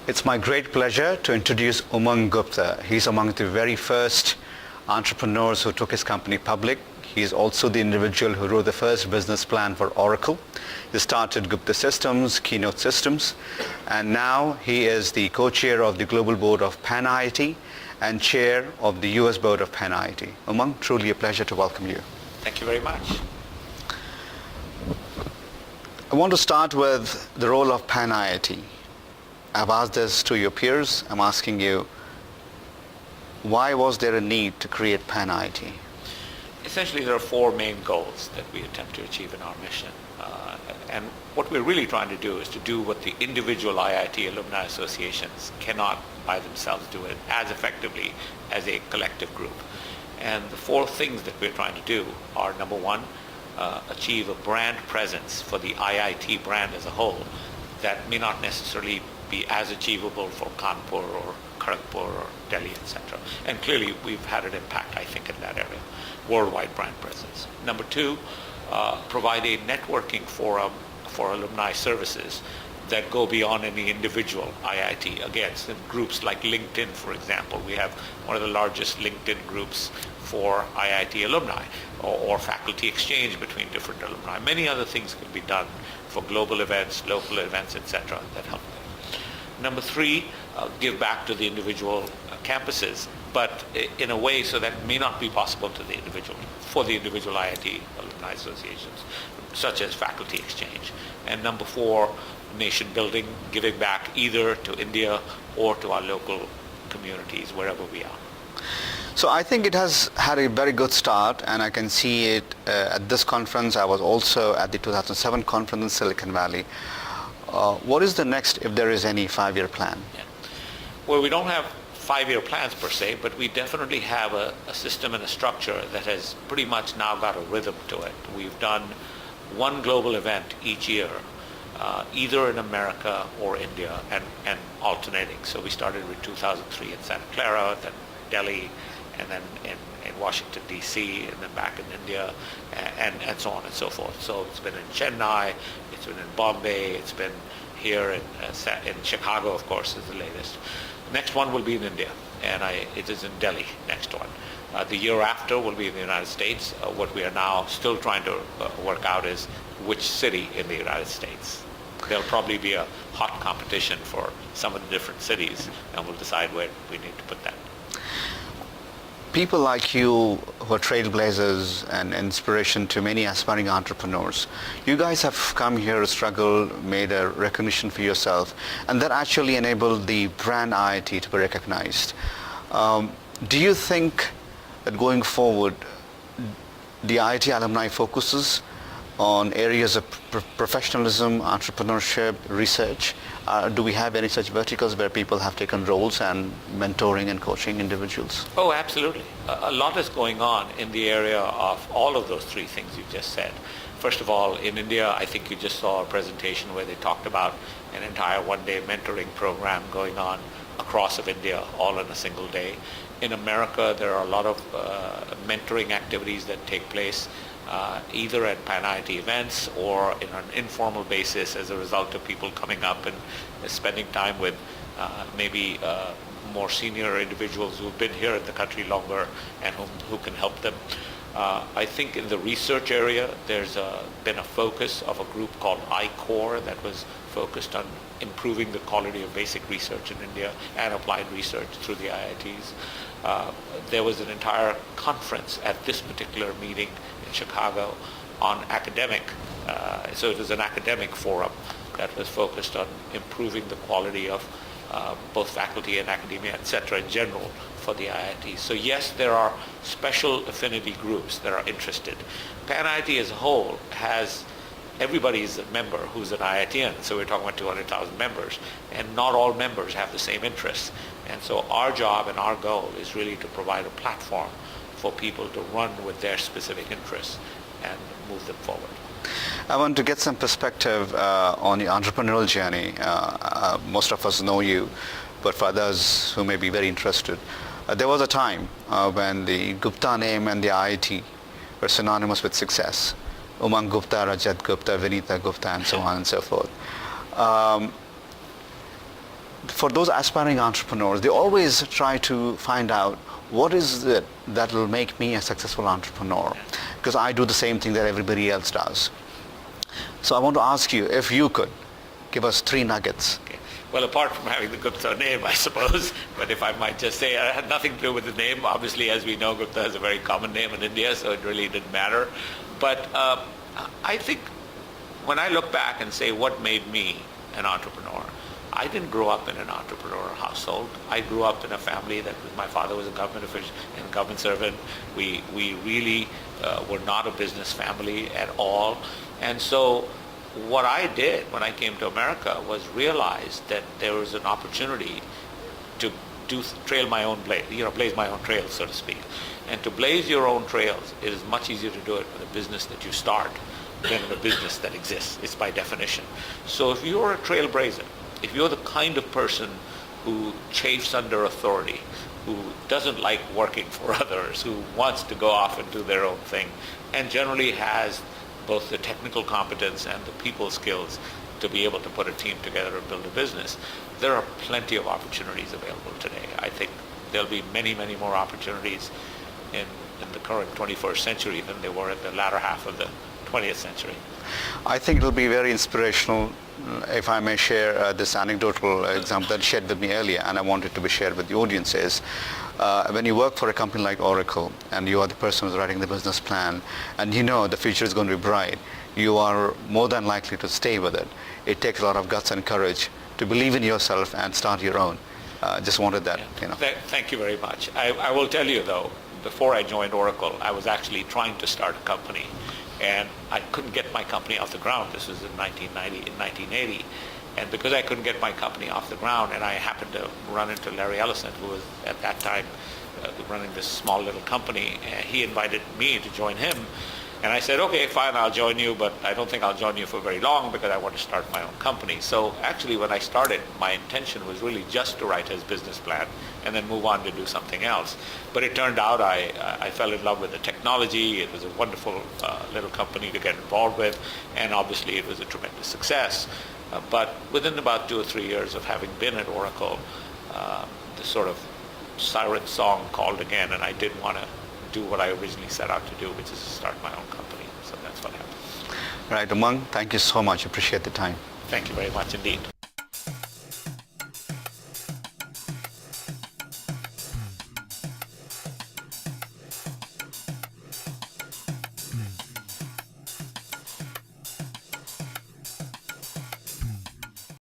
It's my great pleasure to introduce Umang Gupta. He's among the very first entrepreneurs who took his company public. He's also the individual who wrote the first business plan for Oracle. He started Gupta Systems, Keynote Systems, and now he is the co-chair of the global board of Pan IIT and chair of the US board of Pan IIT. Umang, truly a pleasure to welcome you. Thank you very much. I want to start with the role of Pan IIT. I've asked this to your peers. I'm asking you, why was there a need to create Pan IIT? Essentially, there are four main goals that we attempt to achieve in our mission. And what we're really trying to do is to do what the individual IIT alumni associations cannot by themselves do it as effectively as a collective group. And the four things that we're trying to do are, number one, achieve a brand presence for the IIT brand as a whole that may not necessarily be as achievable for Kanpur or Kharagpur or Delhi, etc. And clearly we've had an impact, I think, in that area. Worldwide brand presence. Number two, provide a networking forum for alumni services that go beyond any individual IIT. Again, groups like LinkedIn, for example. We have one of the largest LinkedIn groups for IIT alumni, or faculty exchange between different alumni. Many other things can be done for global events, local events, etc. that help them. Number three, give back to the individual campuses, but in a way so that may not be possible to the individual, for the individual IIT alumni associations, such as faculty exchange. And number four, nation building, giving back either to India or to our local communities, wherever we are. So I think it has had a very good start, and I can see it at this conference. I was also at the 2007 conference in Silicon Valley. What is the next, if there is any, 5-year plan? Yeah. Well, we don't have 5-year plans per se, but we definitely have a system and a structure that has pretty much now got a rhythm to it. We've done one global event each year, either in America or India, and alternating. So we started with 2003 in Santa Clara, then Delhi, and then in Washington, D.C., and then back in India, and so on and so forth. So it's been in Chennai, it's been in Bombay, it's been here in Chicago, of course, is the latest. Next one will be in India, and it is in Delhi, next one. The year after will be in the United States. What we are now still trying to work out is which city in the United States. There'll probably be a hot competition for some of the different cities, and we'll decide where we need to put that. People like you who are trailblazers and inspiration to many aspiring entrepreneurs, you guys have come here, struggled, made a recognition for yourself, and that actually enabled the brand IIT to be recognized. Do you think that going forward, the IIT alumni focuses on areas of professionalism, entrepreneurship, research? Do we have any such verticals where people have taken roles and mentoring and coaching individuals? Oh, absolutely. A lot is going on in the area of all of those three things you just said. First of all, in India, I think you just saw a presentation where they talked about an entire one-day mentoring program going on across of India, all in a single day. In America, there are a lot of mentoring activities that take place either at Pan IIT events or in an informal basis as a result of people coming up and spending time with maybe more senior individuals who've been here in the country longer and who can help them. I think in the research area, there's been a focus of a group called I-Core that was focused on improving the quality of basic research in India and applied research through the IITs. There was an entire conference at this particular meeting in Chicago on academic, so it was an academic forum that was focused on improving the quality of both faculty and academia, etc. in general for the IIT. So yes, there are special affinity groups that are interested. Pan IIT as a whole has, everybody is a member who's an IITian, so we're talking about 200,000 members, and not all members have the same interests. And so our job and our goal is really to provide a platform for people to run with their specific interests and move them forward. I want to get some perspective on your entrepreneurial journey. Most of us know you, but for others who may be very interested, there was a time when the Gupta name and the IIT were synonymous with success. Umang Gupta, Rajat Gupta, Vinita Gupta, and so on and so forth. for those aspiring entrepreneurs, they always try to find out what is it that will make me a successful entrepreneur, because I do the same thing that everybody else does. So I want to ask you if you could give us 3 nuggets. Okay. Well, apart from having the Gupta name, I suppose, but if I might just say, it had nothing to do with the name. Obviously, as we know, Gupta is a very common name in India, so it really didn't matter. But I think when I look back and say what made me an entrepreneur, I didn't grow up in an entrepreneurial household. I grew up in a family that my father was a government official and government servant. We really were not a business family at all. And so what I did when I came to America was realize that there was an opportunity to trail my own blaze my own trails, so to speak. And to blaze your own trails, it is much easier to do it with a business that you start than in a business that exists. It's by definition. So if you're a trailblazer, if you're the kind of person who chafes under authority, who doesn't like working for others, who wants to go off and do their own thing, and generally has both the technical competence and the people skills to be able to put a team together and build a business, there are plenty of opportunities available today. I think there'll be many, many more opportunities in the current 21st century than there were in the latter half of the 20th century. I think it'll be very inspirational. If I may share this anecdotal example that shared with me earlier, and I want it to be shared with the audience, is when you work for a company like Oracle and you are the person who's writing the business plan and you know the future is going to be bright, you are more than likely to stay with it. It takes a lot of guts and courage to believe in yourself and start your own. Just wanted that. Thank you very much. I will tell you though, before I joined Oracle, I was actually trying to start a company. And I couldn't get my company off the ground. This was in 1980. And because I couldn't get my company off the ground, and I happened to run into Larry Ellison, who was at that time running this small little company, and he invited me to join him. And I said, okay, fine, I'll join you, but I don't think I'll join you for very long because I want to start my own company. So actually when I started, my intention was really just to write his business plan and then move on to do something else. But it turned out I fell in love with the technology. It was a wonderful little company to get involved with, and obviously it was a tremendous success. But within about 2 or 3 years of having been at Oracle, the sort of siren song called again, and I did want to do what I originally set out to do, which is to start my own company. So that's what happened. Right, Umang, thank you so much. Appreciate the time. Thank you very much indeed.